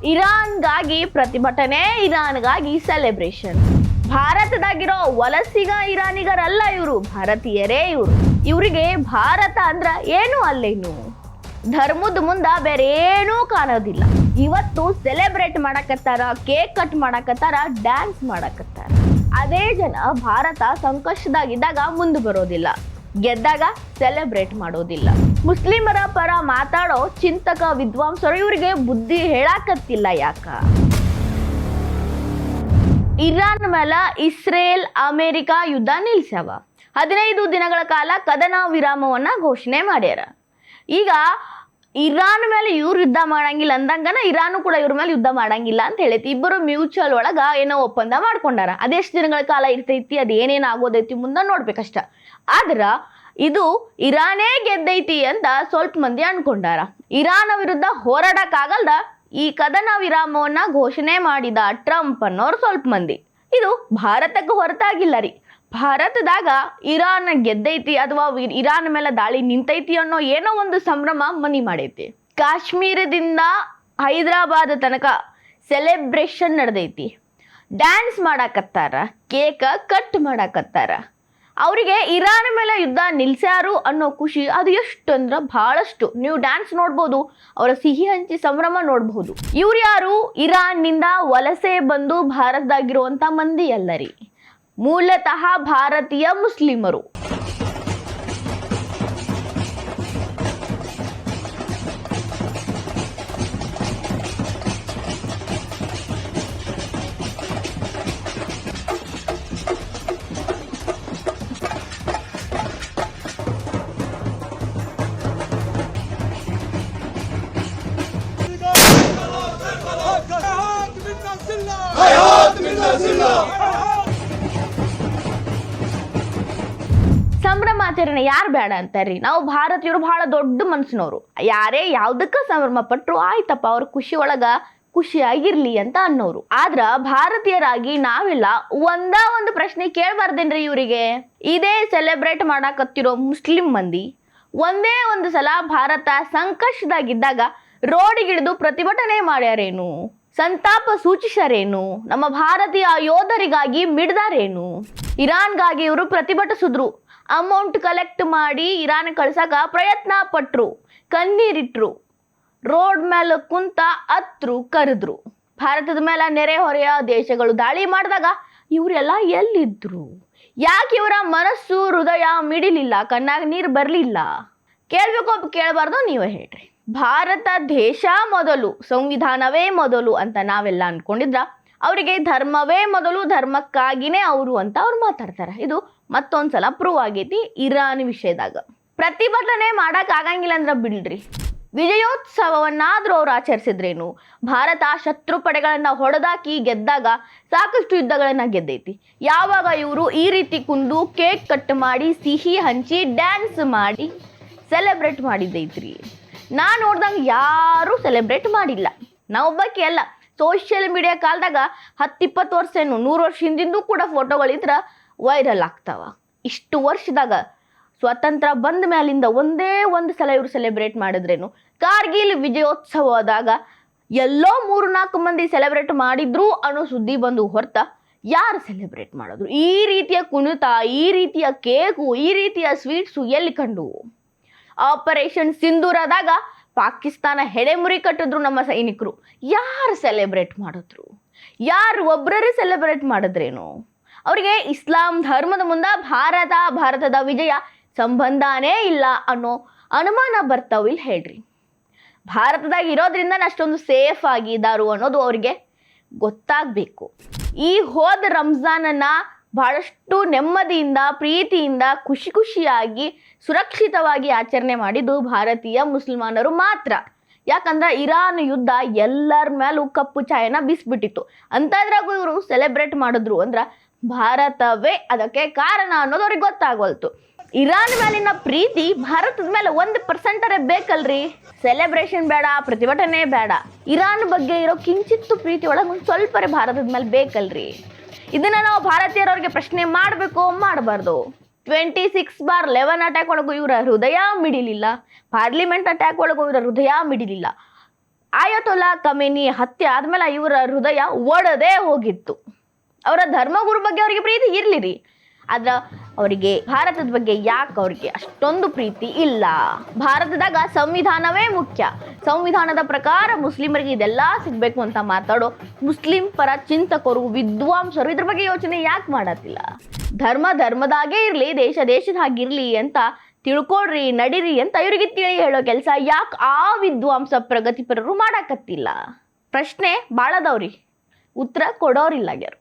ಇರಾನ್ಗಾಗಿ ಪ್ರತಿಭಟನೆ, ಇರಾನ್ಗಾಗಿ ಸೆಲೆಬ್ರೇಷನ್. ಭಾರತದಾಗಿರೋ ವಲಸಿಗ ಇರಾನಿಗರಲ್ಲ ಇವರು, ಭಾರತೀಯರೇ ಇವರು. ಇವರಿಗೆ ಭಾರತ ಅಂದ್ರ ಏನು ಅಲ್ಲೇನು, ಧರ್ಮದ ಮುಂದ ಬೇರೆ ಏನೂ ಕಾಣೋದಿಲ್ಲ. ಇವತ್ತು ಸೆಲೆಬ್ರೇಟ್ ಮಾಡಕತ್ತಾರ, ಕೇಕ್ ಕಟ್ ಮಾಡಕತ್ತಾರ, ಡ್ಯಾನ್ಸ್ ಮಾಡಕತ್ತಾರ. ಅದೇ ಜನ ಭಾರತ ಸಂಕಷ್ಟದಾಗಿದ್ದಾಗ ಮುಂದೆ ಬರೋದಿಲ್ಲ, ಗೆದ್ದಾಗ ಸೆಲೆಬ್ರೇಟ್ ಮಾಡೋದಿಲ್ಲ. ಮುಸ್ಲಿಮರ ಪರ ಮಾತಾಡೋ ಚಿಂತಕ ವಿದ್ವಾಂಸರು ಇವರಿಗೆ ಬುದ್ಧಿ ಹೇಳಾಕತ್ತಿಲ್ಲ ಯಾಕ? ಇರಾನ್ ಮೇಲೆ ಇಸ್ರೇಲ್ ಅಮೆರಿಕ ಯುದ್ಧ ನಿಲ್ಸ್ಯಾವ. 15 ದಿನಗಳ ಕಾಲ ಕದನ ವಿರಾಮವನ್ನ ಘೋಷಣೆ ಮಾಡ್ಯಾರ. ಈಗ ಇರಾನ್ ಮೇಲೆ ಇವ್ರು ಯುದ್ಧ ಮಾಡಂಗಿಲ್ಲ ಅಂದಂಗನ ಇರಾನು ಕೂಡ ಇವ್ರ ಮೇಲೆ ಯುದ್ಧ ಮಾಡಂಗಿಲ್ಲ ಅಂತ ಹೇಳೈತಿ. ಇಬ್ಬರು ಮ್ಯೂಚುವಲ್ ಒಳಗ ಏನೋ ಒಪ್ಪಂದ ಮಾಡ್ಕೊಂಡಾರ. ಅದೆಷ್ಟು ದಿನಗಳ ಕಾಲ ಇರ್ತೈತಿ, ಅದು ಏನೇನು ಆಗೋದೈತಿ ಮುಂದೆ ನೋಡ್ಬೇಕಷ್ಟ. ಆದ್ರ ಇದು ಇರಾನೇ ಗೆದ್ದೈತಿ ಅಂತ ಸ್ವಲ್ಪ ಮಂದಿ ಅನ್ಕೊಂಡಾರ. ಇರಾನ್ ವಿರುದ್ಧ ಹೋರಾಡಕ್ಕಾಗಲ್ದ ಈ ಕದನ ವಿರಾಮವನ್ನ ಘೋಷಣೆ ಮಾಡಿದ ಟ್ರಂಪ್ ಅನ್ನೋರು ಸ್ವಲ್ಪ ಮಂದಿ. ಇದು ಭಾರತಕ್ಕೆ ಹೊರತಾಗಿಲ್ಲ ರೀ. ಭಾರತದಾಗ ಇರಾನ್ ಗೆದ್ದೈತಿ ಅಥವಾ ಇರಾನ್ ಮೇಲೆ ದಾಳಿ ನಿಂತೈತಿ ಅನ್ನೋ ಏನೋ ಒಂದು ಸಂಭ್ರಮ ಮನಿ ಮಾಡೈತಿ. ಕಾಶ್ಮೀರದಿಂದ ಹೈದರಾಬಾದ್ ತನಕ ಸೆಲೆಬ್ರೇಷನ್ ನಡೆದೈತಿ. ಡ್ಯಾನ್ಸ್ ಮಾಡಾಕತ್ತಾರ, ಕೇಕ್ ಕಟ್ ಮಾಡಾಕತ್ತಾರ. ಅವರಿಗೆ ಇರಾನ್ ಮೇಲೆ ಯುದ್ಧ ನಿಲ್ಸ್ಯಾರು ಅನ್ನೋ ಖುಷಿ ಅದು ಎಷ್ಟು ಅಂದ್ರ ಬಹಳಷ್ಟು. ನೀವು ಡ್ಯಾನ್ಸ್ ನೋಡ್ಬೋದು, ಅವರ ಸಿಹಿ ಹಂಚಿ ಸಂಭ್ರಮ ನೋಡ್ಬಹುದು. ಇವ್ರು ಯಾರು? ಇರಾನ್ ನಿಂದ ವಲಸೆ ಬಂದು ಭಾರತದಾಗಿರುವಂತ ಮಂದಿ ಅಲ್ಲರಿ, ಮೂಲತಃ ಭಾರತೀಯ ಮುಸ್ಲಿಮರು. ಸಂಭ್ರಮಾಚರಣೆ ಯಾರು ಬೇಡ ಅಂತಾರ್ರಿ? ನಾವು ಭಾರತೀಯರು ಬಹಳ ದೊಡ್ಡ ಮನಸ್ಸಿನವರು. ಯಾರೇ ಯಾವ್ದಕ್ಕ ಸಂಭ್ರಮ ಪಟ್ರು ಆಯ್ತಪ್ಪ, ಅವ್ರ ಖುಷಿ ಒಳಗ ಖುಷಿಯಾಗಿರ್ಲಿ ಅಂತ ಅನ್ನೋರು. ಆದ್ರ ಭಾರತೀಯರಾಗಿ ನಾವೆಲ್ಲ ಒಂದು ಪ್ರಶ್ನೆ ಕೇಳ್ಬಾರ್ದೇನ್ರಿ ಇವರಿಗೆ? ಇದೇ ಸೆಲೆಬ್ರೇಟ್ ಮಾಡಾಕತ್ತಿರೋ ಮುಸ್ಲಿಂ ಮಂದಿ ಒಂದೇ ಒಂದು ಸಲ ಭಾರತ ಸಂಕಷ್ಟದಾಗಿದ್ದಾಗ ರೋಡಿಗಿಳಿದು ಪ್ರತಿಭಟನೆ ಮಾಡ್ಯಾರೇನು? ಸಂತಾಪ ಸೂಚಿಸ್ಯಾರೇನು? ನಮ್ಮ ಭಾರತೀಯ ಯೋಧರಿಗಾಗಿ ಮಿಡ್ದಾರೇನು? ಇರಾನ್ಗಾಗಿ ಇವರು ಪ್ರತಿಭಟಿಸಿದ್ರು, ಅಮೌಂಟ್ ಕಲೆಕ್ಟ್ ಮಾಡಿ ಇರಾನ್ ಕಳ್ಸಕ ಪ್ರಯತ್ನ ಪಟ್ರು, ಕಣ್ಣೀರಿಟ್ರು, ರೋಡ್ ಮೇಲೆ ಕುಂತ ಅತ್ರು, ಕರೆದ್ರು. ಭಾರತದ ಮೇಲೆ ನೆರೆಹೊರೆಯ ದೇಶಗಳು ದಾಳಿ ಮಾಡಿದಾಗ ಇವರೆಲ್ಲ ಎಲ್ಲಿದ್ರು? ಯಾಕೆ ಇವರ ಮನಸ್ಸು ಹೃದಯ ಮಿಡಿಲಿಲ್ಲ, ಕಣ್ಣಾಗ ನೀರು ಬರಲಿಲ್ಲ? ಕೇಳಬೇಕು, ಕೇಳಬಾರ್ದು? ನೀವೇ ಹೇಳ್ರಿ. ಭಾರತ ದೇಶ ಮೊದಲು, ಸಂವಿಧಾನವೇ ಮೊದಲು ಅಂತ ನಾವೆಲ್ಲ ಅನ್ಕೊಂಡಿದ್ರ ಅವರಿಗೆ ಧರ್ಮವೇ ಮೊದಲು, ಧರ್ಮಕ್ಕಾಗಿನೇ ಅವರು ಅಂತ ಅವ್ರು ಮಾತಾಡ್ತಾರೆ. ಇದು ಮತ್ತೊಂದ್ಸಲ ಪ್ರೂವ್ ಆಗೈತಿ ಇರಾನ್ ವಿಷಯದಾಗ. ಪ್ರತಿಭಟನೆ ಮಾಡಕ್ ಆಗಂಗಿಲ್ಲ ಅಂದ್ರ ಬಿಡ್ರಿ, ವಿಜಯೋತ್ಸವವನ್ನಾದ್ರೂ ಅವ್ರು ಆಚರಿಸಿದ್ರೇನು? ಭಾರತ ಶತ್ರು ಪಡೆಗಳನ್ನ ಹೊಡೆದಾಕಿ ಗೆದ್ದಾಗ ಸಾಕಷ್ಟು ಯುದ್ಧಗಳನ್ನ ಗೆದ್ದೈತಿ. ಯಾವಾಗ ಇವರು ಈ ರೀತಿ ಕುಂದು ಕೇಕ್ ಕಟ್ ಮಾಡಿ, ಸಿಹಿ ಹಂಚಿ, ಡ್ಯಾನ್ಸ್ ಮಾಡಿ ಸೆಲೆಬ್ರೇಟ್ ಮಾಡಿದ್ದೈತ್ರಿ? ನಾ ನೋಡ್ದಂಗೆ ಯಾರೂ ಸೆಲೆಬ್ರೇಟ್ ಮಾಡಿಲ್ಲ. ನಾ ಒಬ್ಬಾಕಿ ಅಲ್ಲ, ಸೋಷಿಯಲ್ ಮೀಡಿಯಾ ಕಾಲದಾಗ 10-20 ವರ್ಷ ಏನು 100 ವರ್ಷ ಹಿಂದಿಂದೂ ಕೂಡ ಫೋಟೋಗಳಿದ್ರ ವೈರಲ್ ಆಗ್ತಾವ. ಇಷ್ಟು ವರ್ಷದಾಗ ಸ್ವಾತಂತ್ರ್ಯ ಬಂದ ಮೇಲಿಂದ ಒಂದೇ ಒಂದು ಸಲ ಇವರು ಸೆಲೆಬ್ರೇಟ್ ಮಾಡಿದ್ರೇನು? ಕಾರ್ಗಿಲ್ ವಿಜಯೋತ್ಸವದಾಗ ಎಲ್ಲೋ 3-4 ಮಂದಿ ಸೆಲೆಬ್ರೇಟ್ ಮಾಡಿದ್ರು ಅನ್ನೋ ಸುದ್ದಿ ಬಂದು ಹೊರತ ಯಾರು ಸೆಲೆಬ್ರೇಟ್ ಮಾಡೋದು? ಈ ರೀತಿಯ ಕುಣಿತ, ಈ ರೀತಿಯ ಕೇಕು, ಈ ರೀತಿಯ ಸ್ವೀಟ್ಸು ಎಲ್ಲಿ ಕಂಡು? ಆಪರೇಷನ್ ಸಿಂಧೂರದಾಗ ಪಾಕಿಸ್ತಾನ ಹೆಡೆಮುರಿ ಕಟ್ಟಿದ್ರು ನಮ್ಮ ಸೈನಿಕರು. ಯಾರು ಸೆಲೆಬ್ರೇಟ್ ಮಾಡಿದ್ರು? ಯಾರು ಒಬ್ಬರೇ ಸೆಲೆಬ್ರೇಟ್ ಮಾಡಿದ್ರೇನು? ಅವರಿಗೆ ಇಸ್ಲಾಂ ಧರ್ಮದ ಮುಂದೆ ಭಾರತದ ವಿಜಯ ಸಂಬಂಧನೇ ಇಲ್ಲ ಅನ್ನೋ ಅನುಮಾನ ಬರ್ತಾವಿಲ್ಲ ಹೇಳ್ರಿ. ಭಾರತದಾಗ ಇರೋದ್ರಿಂದ ಅಷ್ಟೊಂದು ಸೇಫ್ ಆಗಿದ್ದಾರು ಅನ್ನೋದು ಅವರಿಗೆ ಗೊತ್ತಾಗಬೇಕು. ಈ ಹೋದ ರಂಜಾನನ್ನ ಬಹಳಷ್ಟು ನೆಮ್ಮದಿಯಿಂದ, ಪ್ರೀತಿಯಿಂದ, ಖುಷಿಯಾಗಿ, ಸುರಕ್ಷಿತವಾಗಿ ಆಚರಣೆ ಮಾಡಿದ್ದು ಭಾರತೀಯ ಮುಸಲ್ಮಾನರು ಮಾತ್ರ. ಯಾಕಂದ್ರೆ ಇರಾನ್ ಯುದ್ಧ ಎಲ್ಲರ ಮೇಲೂ ಕಪ್ಪು ಛಾಯನ ಬೀಸ್ಬಿಟ್ಟಿತ್ತು. ಅಂಥದ್ರಾಗೂ ಇವರು ಸೆಲೆಬ್ರೇಟ್ ಮಾಡಿದ್ರು ಅಂದ್ರೆ ಭಾರತವೇ ಅದಕ್ಕೆ ಕಾರಣ ಅನ್ನೋದು ಅವ್ರಿಗೆ ಗೊತ್ತಾಗೋಲ್ತು. ಇರಾನ್ ಮೇಲಿನ ಪ್ರೀತಿ ಭಾರತದ ಮೇಲೆ 1% ಬೇಕಲ್ರಿ. ಸೆಲೆಬ್ರೇಷನ್ ಬೇಡ, ಪ್ರತಿಭಟನೆ ಬೇಡ, ಇರಾನ್ ಬಗ್ಗೆ ಇರೋ ಕಿಂಚಿತ್ತು ಪ್ರೀತಿ ಒಳಗೆ ಒಂದು ಸ್ವಲ್ಪ ಭಾರತದ ಮೇಲೆ ಬೇಕಲ್ರಿ. ಇದನ್ನ ನಾವು ಭಾರತೀಯರವ್ರಿಗೆ ಪ್ರಶ್ನೆ ಮಾಡಬೇಕು, ಮಾಡಬಾರ್ದು? 26/11 ಅಟ್ಯಾಕ್ ಒಳಗೂ ಇವರ ಹೃದಯ ಮಿಡಿಲಿಲ್ಲ. ಪಾರ್ಲಿಮೆಂಟ್ ಅಟ್ಯಾಕ್ ಒಳಗೂ ಇವರ ಹೃದಯ ಮಿಡಿಲಿಲ್ಲ. ಆಯತೊಲ್ಲಾ ಖಮೇನಿ ಹತ್ಯೆ ಆದ್ಮೇಲೆ ಇವರ ಹೃದಯ ಒಡೆದೇ ಹೋಗಿತ್ತು. ಅವರ ಧರ್ಮಗುರು ಬಗ್ಗೆ ಅವರಿಗೆ ಪ್ರೀತಿ ಇರ್ಲಿರಿ, ಆದ್ರ ಅವರಿಗೆ ಭಾರತದ ಬಗ್ಗೆ ಯಾಕೆ ಅವ್ರಿಗೆ ಅಷ್ಟೊಂದು ಪ್ರೀತಿ ಇಲ್ಲ? ಭಾರತದಾಗ ಸಂವಿಧಾನವೇ ಮುಖ್ಯ, ಸಂವಿಧಾನದ ಪ್ರಕಾರ ಮುಸ್ಲಿಮರಿಗೆ ಇದೆಲ್ಲ ಸಿಗ್ಬೇಕು ಅಂತ ಮಾತಾಡೋ ಮುಸ್ಲಿಂ ಪರ ಚಿಂತಕರು, ವಿದ್ವಾಂಸರು ಇದ್ರ ಬಗ್ಗೆ ಯೋಚನೆ ಯಾಕೆ ಮಾಡತ್ತಿಲ್ಲ? ಧರ್ಮದಾಗೇ ಇರ್ಲಿ, ದೇಶದಾಗಿರ್ಲಿ ಅಂತ ತಿಳ್ಕೊಳ್ರಿ, ನಡೀರಿ ಅಂತ ಇವರಿಗೆ ತಿಳಿ ಹೇಳೋ ಕೆಲಸ ಯಾಕೆ ಆ ವಿದ್ವಾಂಸ ಪ್ರಗತಿಪರರು ಮಾಡಾಕತ್ತಿಲ್ಲ? ಪ್ರಶ್ನೆ ಬಾಳದವ್ರಿ, ಉತ್ತರ ಕೊಡೋರಿಲ್ಲ ಯಾರು.